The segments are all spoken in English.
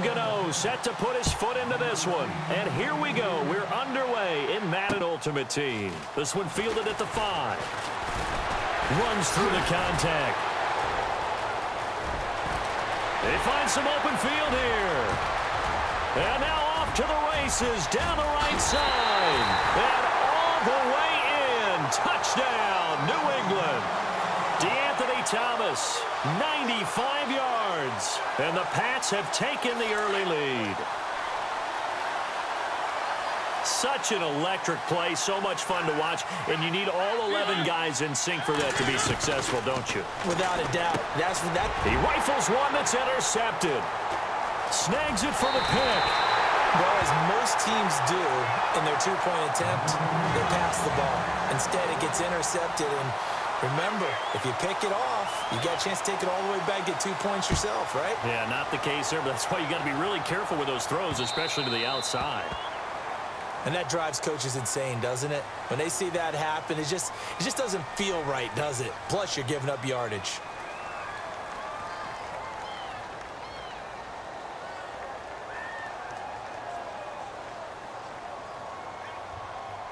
Gano set to put his foot into this one. And here we go. We're underway in Madden Ultimate Team. This one fielded at the 5. Runs through the contact. They find some open field here. And now off to the races down the right side. And all the way in. Touchdown, New England. DeAnthony Thomas, 95 yards. And the Pats have taken the early lead. Such an electric play, so much fun to watch, and you need all 11 guys in sync for that to be successful, don't you? Without a doubt. He rifles one that's intercepted. Snags it for the pick. Well, as most teams do in their two-point attempt, they pass the ball. Instead, it gets intercepted, and remember, if you pick it off, you got a chance to take it all the way back, get 2 points yourself, right? Yeah, not the case there, but that's why you got to be really careful with those throws, especially to the outside. And that drives coaches insane, doesn't it? When they see that happen, it just doesn't feel right, does it? Plus, you're giving up yardage.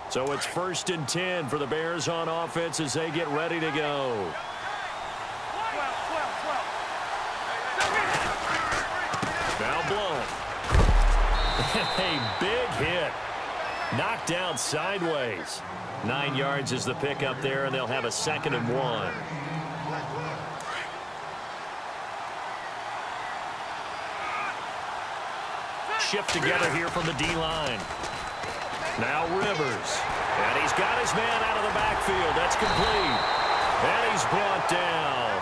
So it's 1st and 10 for the Bears on offense as they get ready to go. Foul blown. A big hit. Knocked down sideways. 9 yards is the pickup there, and they'll have a 2nd and 1. Shift together here from the D-line. Now Rivers. And he's got his man out of the backfield. That's complete. And he's brought down.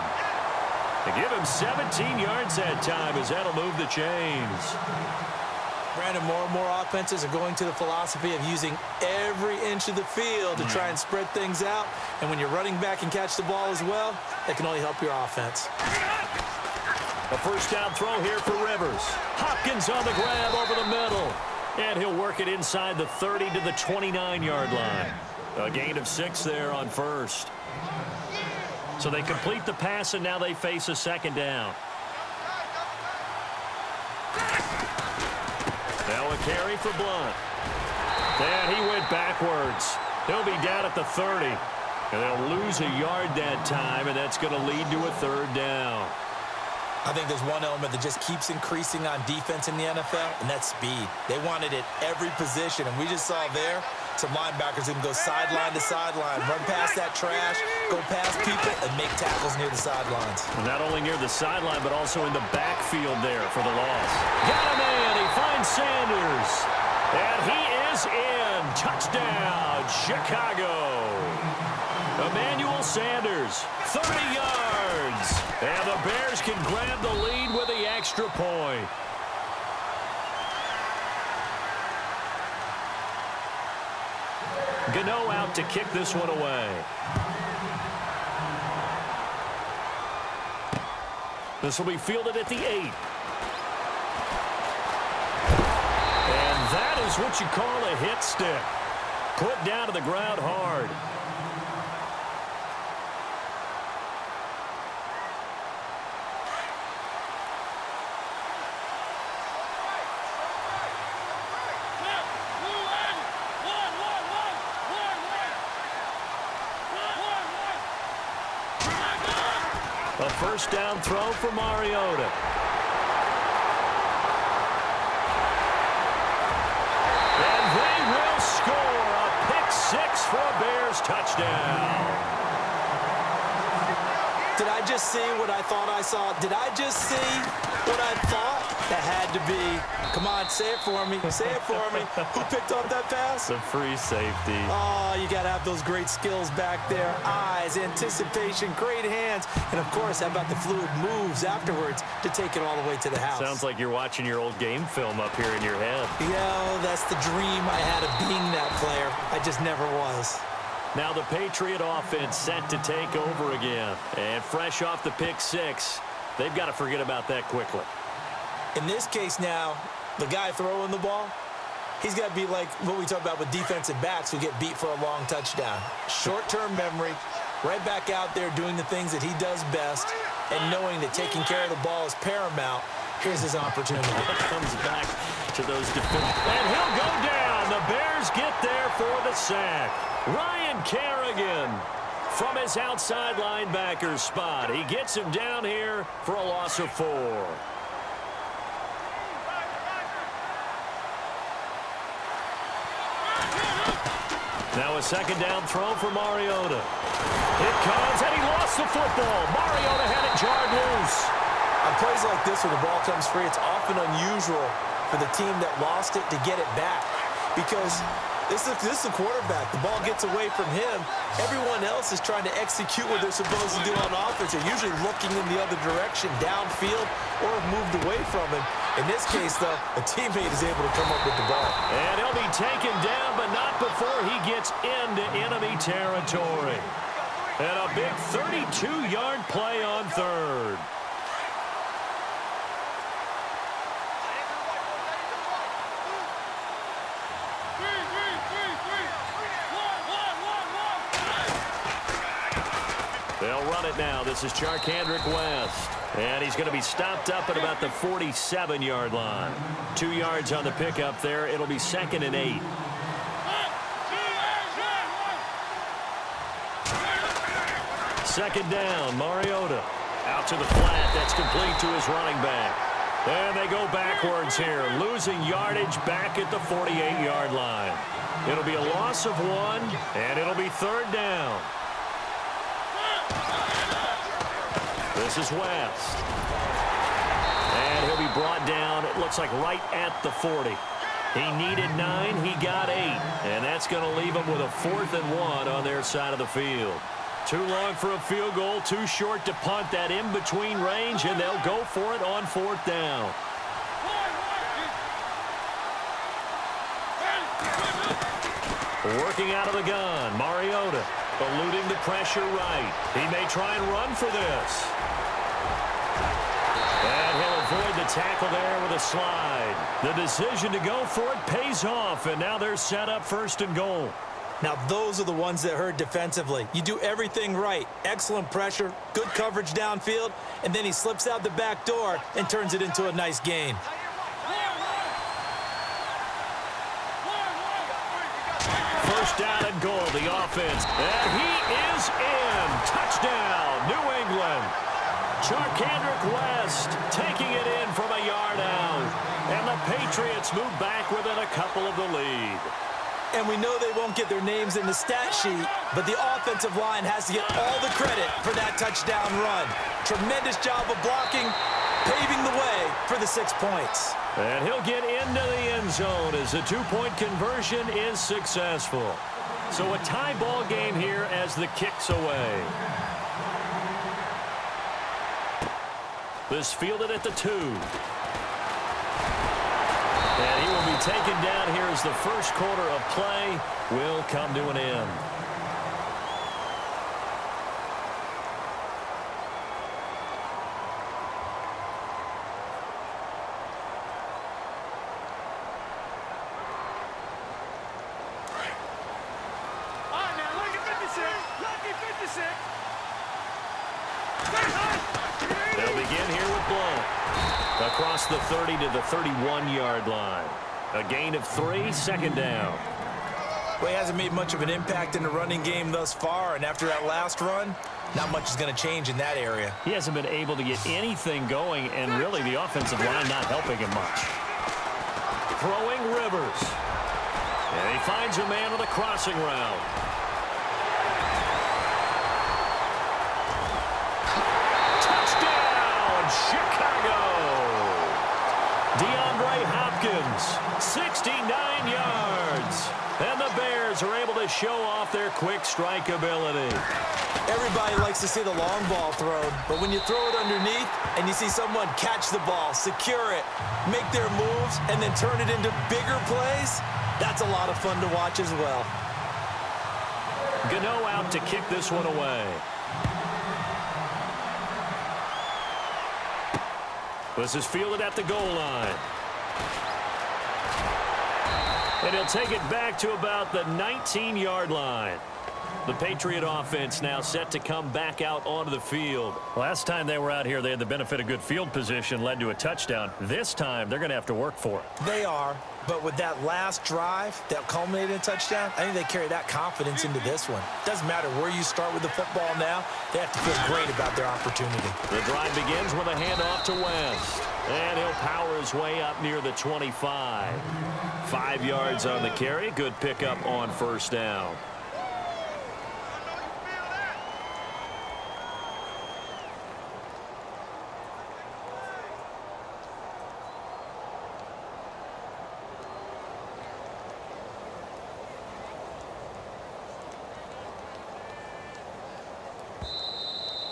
They give him 17 yards that time as that'll move the chains. Brandon, more and more offenses are going to the philosophy of using every inch of the field to try and spread things out. And when you're running back and catch the ball as well, that can only help your offense. A 1st down throw here for Rivers. Hopkins on the grab over the middle. And he'll work it inside the 30 to the 29-yard line. A gain of 6 there on 1st. So they complete the pass, and now they face a 2nd down. Now a carry for Blunt. And he went backwards. He'll be down at the 30. And they'll lose a yard that time, and that's going to lead to a 3rd down. I think there's one element that just keeps increasing on defense in the NFL, and that's speed. They want it at every position, and we just saw there some linebackers who can go sideline to sideline, run past that trash, go past people, and make tackles near the sidelines. Well, not only near the sideline, but also in the backfield there for the loss. Got a man. He finds Sanders. And he is in. Touchdown, Chicago. Emmanuel Sanders, 30 yards. And the Bears can grab the lead with the extra point. Gano out to kick this one away. This will be fielded at the 8. And that is what you call a hit stick. Put down to the ground hard. A 1st down throw for Mariota. And they will score a pick 6 for a Bears touchdown. Did I just see what I thought I saw? Did I just see what I thought? That had to be. Come on, say it for me. Say it for me. Who picked up that pass? The free safety. Oh, you got to have those great skills back there. Eyes, anticipation, great hands. And, of course, how about the fluid moves afterwards to take it all the way to the house? Sounds like you're watching your old game film up here in your head. Yeah, that's the dream I had of being that player. I just never was. Now the Patriot offense set to take over again. And fresh off the pick 6, they've got to forget about that quickly. In this case now, the guy throwing the ball, he's got to be like what we talk about with defensive backs who get beat for a long touchdown. Short-term memory, right back out there doing the things that he does best, and knowing that taking care of the ball is paramount Here's his opportunity. Comes back to those defenders. And he'll go down. The Bears get there for the sack. Ryan Kerrigan from his outside linebacker spot. He gets him down here for a loss of 4. Now a second down throw for Mariota. It comes, and he lost the football. Mariota had it jarred loose. On plays like this where the ball comes free, it's often unusual for the team that lost it to get it back because this is the quarterback. The ball gets away from him. Everyone else is trying to execute what they're supposed to do on offense. They're usually looking in the other direction, downfield, or have moved away from him. In this case, though, a teammate is able to come up with the ball. And he'll be taken down, but not before he gets into enemy territory. And a big 32-yard play on third. They'll run it now. This is Charkandrick West. And he's going to be stopped up at about the 47-yard line. 2 yards on the pickup there. It'll be 2nd and 8. Second down, Mariota. Out to the flat. That's complete to his running back. And they go backwards here, losing yardage back at the 48-yard line. It'll be a loss of 1, and it'll be 3rd down. This is West. And he'll be brought down, it looks like right at the 40. He needed 9, he got 8. And that's going to leave him with a 4th and 1 on their side of the field. Too long for a field goal, too short to punt that in-between range, and they'll go for it on 4th down. Working out of the gun, Mariota eluding the pressure right. He may try and run for this. And he'll avoid the tackle there with a slide. The decision to go for it pays off, and now they're set up 1st and goal. Now, those are the ones that hurt defensively. You do everything right. Excellent pressure, good coverage downfield, and then he slips out the back door and turns it into a nice gain. First down and goal, the offense. And he is in. Touchdown, New England. Charkandrick West taking it in from a yard out. And the Patriots move back within a couple of the lead. And we know they won't get their names in the stat sheet, but the offensive line has to get all the credit for that touchdown run. Tremendous job of blocking, paving the way for the 6 points. And he'll get into the end zone as the 2-point conversion is successful. So a tie ball game here as the kick's away. This fielded at the 2. And he will be taken down here as the first quarter of play will come to an end. They'll begin here with Blount. Across the 30 to the 31-yard line. A gain of 3, 2nd down. Well, he hasn't made much of an impact in the running game thus far, and after that last run, not much is going to change in that area. He hasn't been able to get anything going, and really the offensive line not helping him much. Throwing Rivers. And he finds a man on the crossing route. Chicago. DeAndre Hopkins, 69 yards. And the Bears are able to show off their quick strike ability. Everybody likes to see the long ball thrown, but when you throw it underneath and you see someone catch the ball, secure it, make their moves, and then turn it into bigger plays, that's a lot of fun to watch as well. Gano out to kick this one away. This is fielded at the goal line. And he'll take it back to about the 19-yard line. The Patriot offense now set to come back out onto the field. Last time they were out here, they had the benefit of good field position, led to a touchdown. This time, they're going to have to work for it. They are, but with that last drive that culminated in a touchdown, I think they carry that confidence into this one. Doesn't matter where you start with the football now, they have to feel great about their opportunity. The drive begins with a handoff to West. And he'll power his way up near the 25. 5 yards on the carry. Good pickup on first down.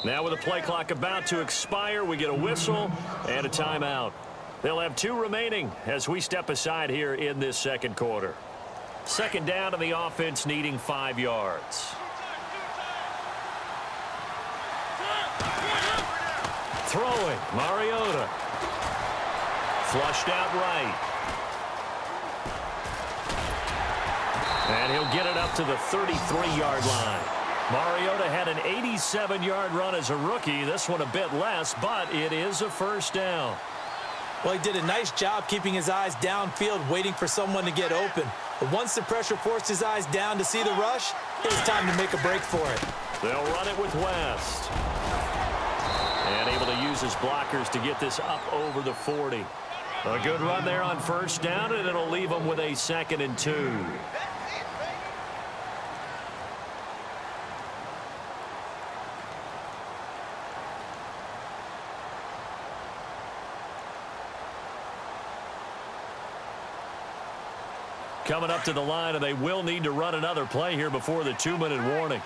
Now with the play clock about to expire, we get a whistle and a timeout. They'll have 2 remaining as we step aside here in this second quarter. Second down and the offense needing 5 yards. Throwing, Mariota. Flushed out right. And he'll get it up to the 33-yard line. Mariota had an 87-yard run as a rookie. This one a bit less, but it is a first down. Well, he did a nice job keeping his eyes downfield, waiting for someone to get open. But once the pressure forced his eyes down to see the rush, it was time to make a break for it. They'll run it with West. And able to use his blockers to get this up over the 40. A good run there on first down, and it'll leave them with a 2nd and 2. Coming up to the line, and they will need to run another play here before the 2-minute warning.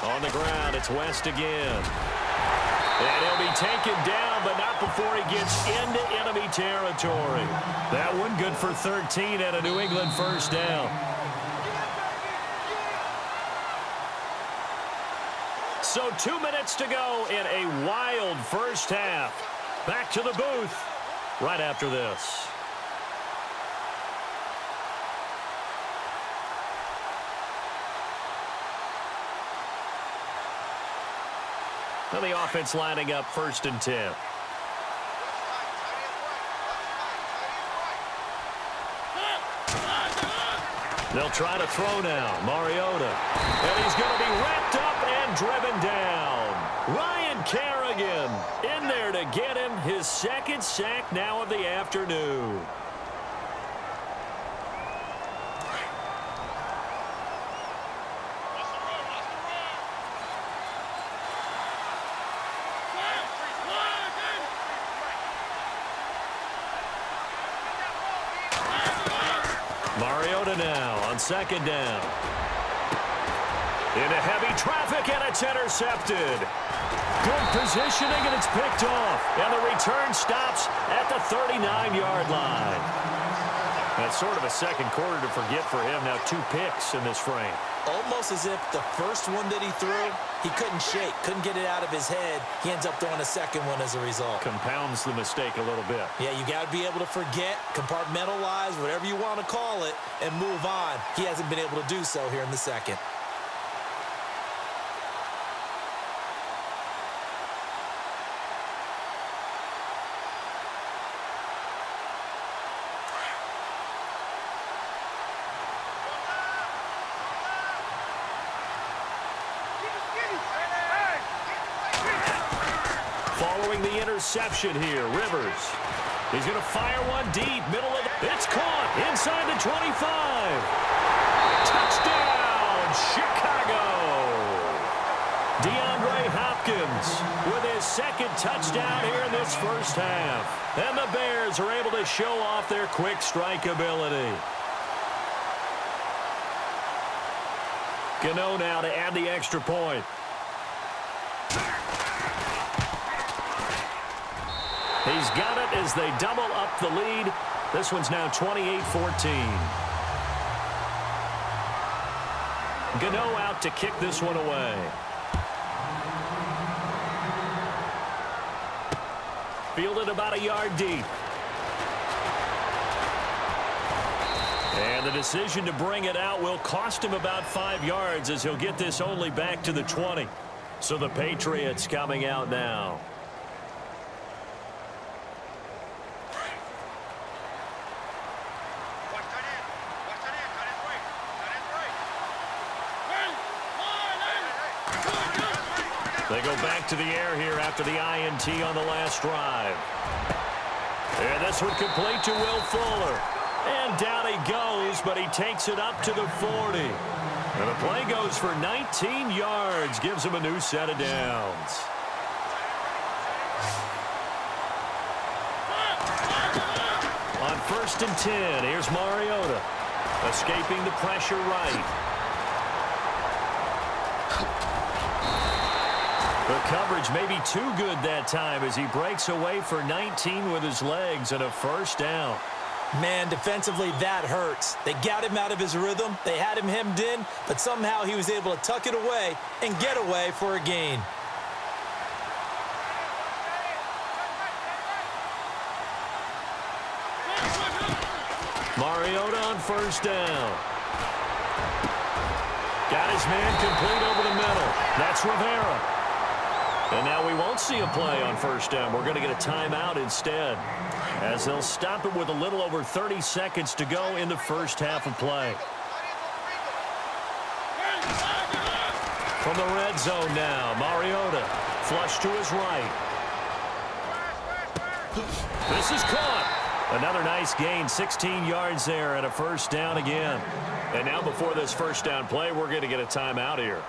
On the ground, it's West again. And he'll be taken down, but not before he gets into enemy territory. That one good for 13 and a New England first down. So 2 minutes to go in a wild first half. Back to the booth right after this. Now the offense lining up 1st and 10. They'll try to throw now. Mariota. And he's going to be wrapped up and driven down. Ryan Kerrigan in there to get him his 2nd sack now of the afternoon. Mariota now on 2nd down. Into heavy traffic, and it's intercepted. Good positioning, and it's picked off. And the return stops at the 39-yard line. That's sort of a second quarter to forget for him. Now 2 picks in this frame. Almost as if the first one that he threw, he couldn't shake, couldn't get it out of his head. He ends up throwing a second one as a result. Compounds the mistake a little bit. Yeah, you got to be able to forget, compartmentalize, whatever you want to call it, and move on. He hasn't been able to do so here in the second. Following the interception here, Rivers. He's going to fire one deep, middle of the... It's caught inside the 25. Touchdown, Chicago. DeAndre Hopkins with his 2nd touchdown here in this first half. And the Bears are able to show off their quick strike ability. Gano now to add the extra point. He's got it as they double up the lead. This one's now 28-14. Gano out to kick this one away. Fielded about a yard deep. And the decision to bring it out will cost him about 5 yards as he'll get this only back to the 20. So the Patriots coming out now. They go back to the air here after the INT on the last drive. And this one complete to Will Fuller. And down he goes, but he takes it up to the 40. And the play goes for 19 yards, gives him a new set of downs. On 1st and 10, here's Mariota. Escaping the pressure right. The coverage may be too good that time as he breaks away for 19 with his legs and a first down. Man, defensively, that hurts. They got him out of his rhythm. They had him hemmed in, but somehow he was able to tuck it away and get away for a gain. Mariota on 1st down. Got his man complete over the middle. That's Rivera. And now we won't see a play on 1st down. We're going to get a timeout instead, as they'll stop it with a little over 30 seconds to go in the first half of play. From the red zone now, Mariota flush to his right. This is caught. Another nice gain, 16 yards there and a first down again. And now before this first down play, we're going to get a timeout here,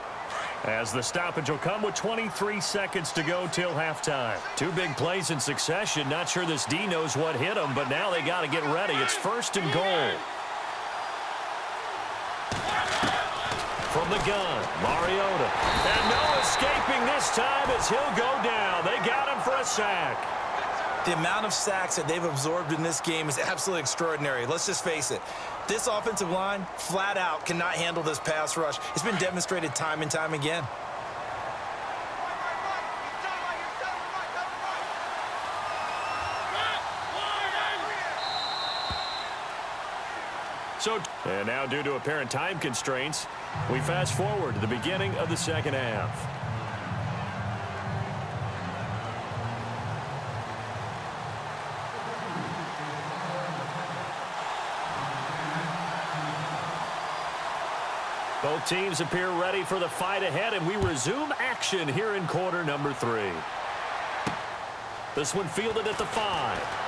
as the stoppage will come with 23 seconds to go till halftime. 2 big plays in succession. Not sure this D knows what hit them, but now they got to get ready. It's 1st and goal. From the gun, Mariota. And no escaping this time as he'll go down. They got him for a sack. The amount of sacks that they've absorbed in this game is absolutely extraordinary. Let's just face it. This offensive line, flat out, cannot handle this pass rush. It's been demonstrated time and time again. And now, due to apparent time constraints, we fast forward to the beginning of the second half. Both teams appear ready for the fight ahead, and we resume action here in quarter number 3. This one fielded at the 5.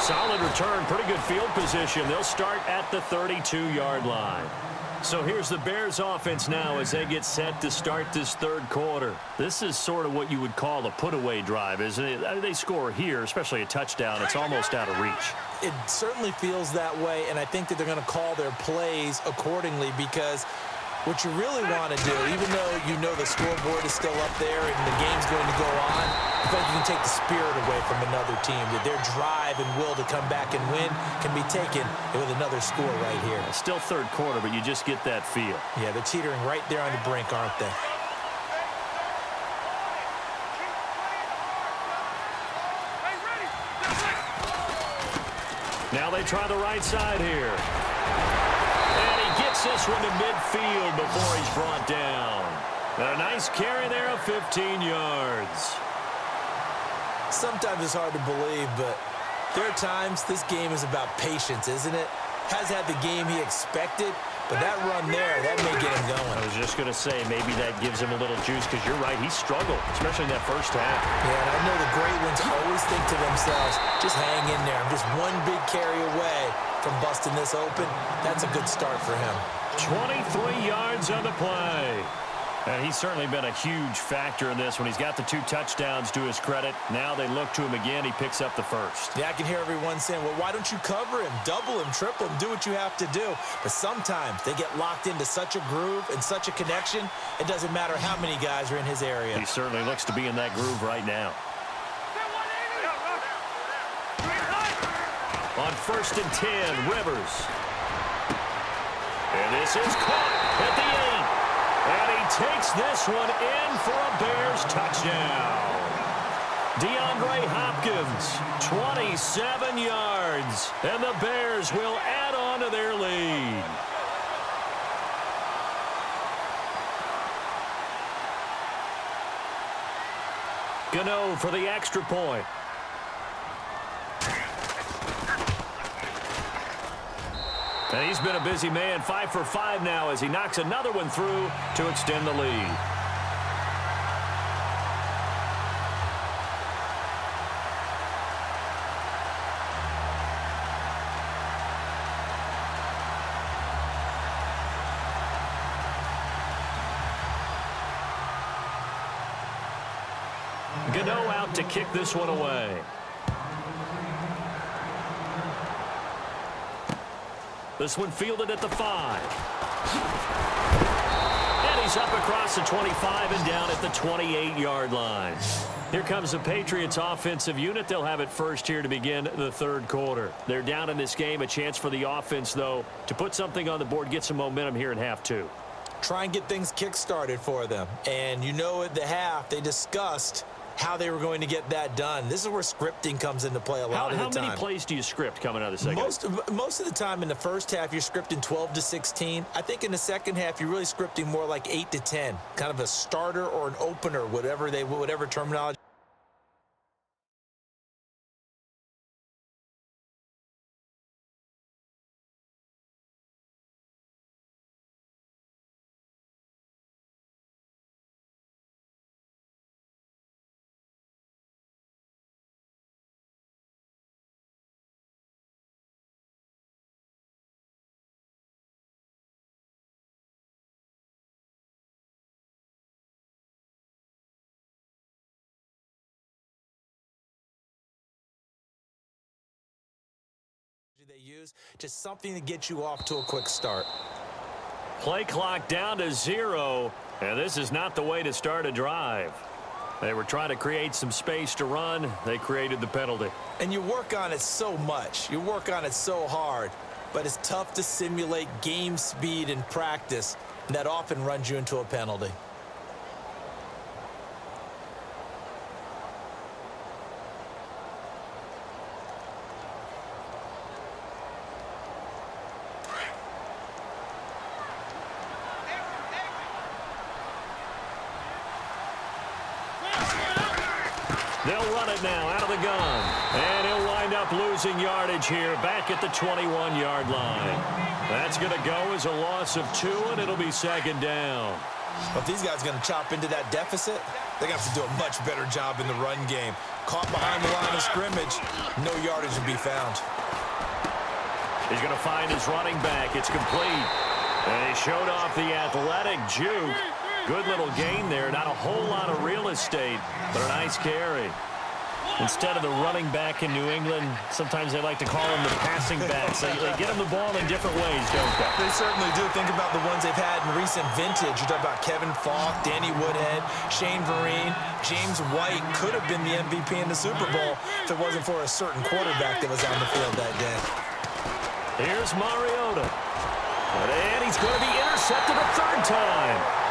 Solid return, pretty good field position. They'll start at the 32-yard line. So here's the Bears offense now as they get set to start this third quarter. This is sort of what you would call a put-away drive, isn't it? They score here, especially a touchdown. It's almost out of reach. It certainly feels that way, and I think that they're going to call their plays accordingly, because what you really want to do, even though you know the scoreboard is still up there and the game's going to go on, I feel like you can take the spirit away from another team, that their drive and will to come back and win can be taken with another score right here. Still third quarter, but you just get that feel. Yeah, they're teetering right there on the brink, aren't they? Now they try the right side here. And he gets this one to midfield before he's brought down. And a nice carry there of 15 yards. Sometimes it's hard to believe, but there are times this game is about patience, isn't it? Has had the game he expected, but that run there, that may get him going. I was just going to say, maybe that gives him a little juice, because you're right, he struggled, especially in that first half. Yeah, and I know the great ones always think to themselves, just hang in there. I'm just one big carry away from busting this open. That's a good start for him. 23 yards on the play. And he's certainly been a huge factor in this when he's got the 2 touchdowns to his credit. Now they look to him again. He picks up the first. Yeah, I can hear everyone saying, well, why don't you cover him, double him, triple him, do what you have to do. But sometimes they get locked into such a groove and such a connection, it doesn't matter how many guys are in his area. He certainly looks to be in that groove right now. On 1st and 10, Rivers. And this is caught at the 8. And he takes this one in for a Bears touchdown. DeAndre Hopkins, 27 yards. And the Bears will add on to their lead. Gano for the extra point. And he's been a busy man, 5 for 5 now as he knocks another one through to extend the lead. Gano out to kick this one away. This one fielded at the 5. And he's up across the 25 and down at the 28-yard line. Here comes the Patriots offensive unit. They'll have it first here to begin the third quarter. They're down in this game. A chance for the offense, though, to put something on the board, get some momentum here in half two. Try and get things kick-started for them. And you know at the half, they discussed how they were going to get that done. This is where scripting comes into play a lot of the time. How many plays do you script coming out of the second? Most of the time in the first half, you're scripting 12 to 16. I think in the second half, you're really scripting more like 8 to 10, kind of a starter or an opener, whatever terminology. They use just something to get you off to a quick start. Play clock down to 0, and this is not the way to start a drive. They were trying to create some space to run. They created the penalty. And you work on it so much. You work on it so hard, but it's tough to simulate game speed in practice, and that often runs you into a penalty. They'll run it now out of the gun. And he'll wind up losing yardage here back at the 21-yard line. That's going to go as a loss of 2, and it'll be second down. Well, if these guys are going to chop into that deficit, they're going to have to do a much better job in the run game. Caught behind the line of scrimmage, no yardage to be found. He's going to find his running back. It's complete. And he showed off the athletic juke. Good little gain there. Not a whole lot of real estate, but a nice carry. Instead of the running back in New England, sometimes they like to call them the passing backs. They get them the ball in different ways, don't they? They certainly do. Think about the ones they've had in recent vintage. You talk about Kevin Falk, Danny Woodhead, Shane Vereen, James White could have been the MVP in the Super Bowl if it wasn't for a certain quarterback that was on the field that day. Here's Mariota. And he's going to be intercepted a third time.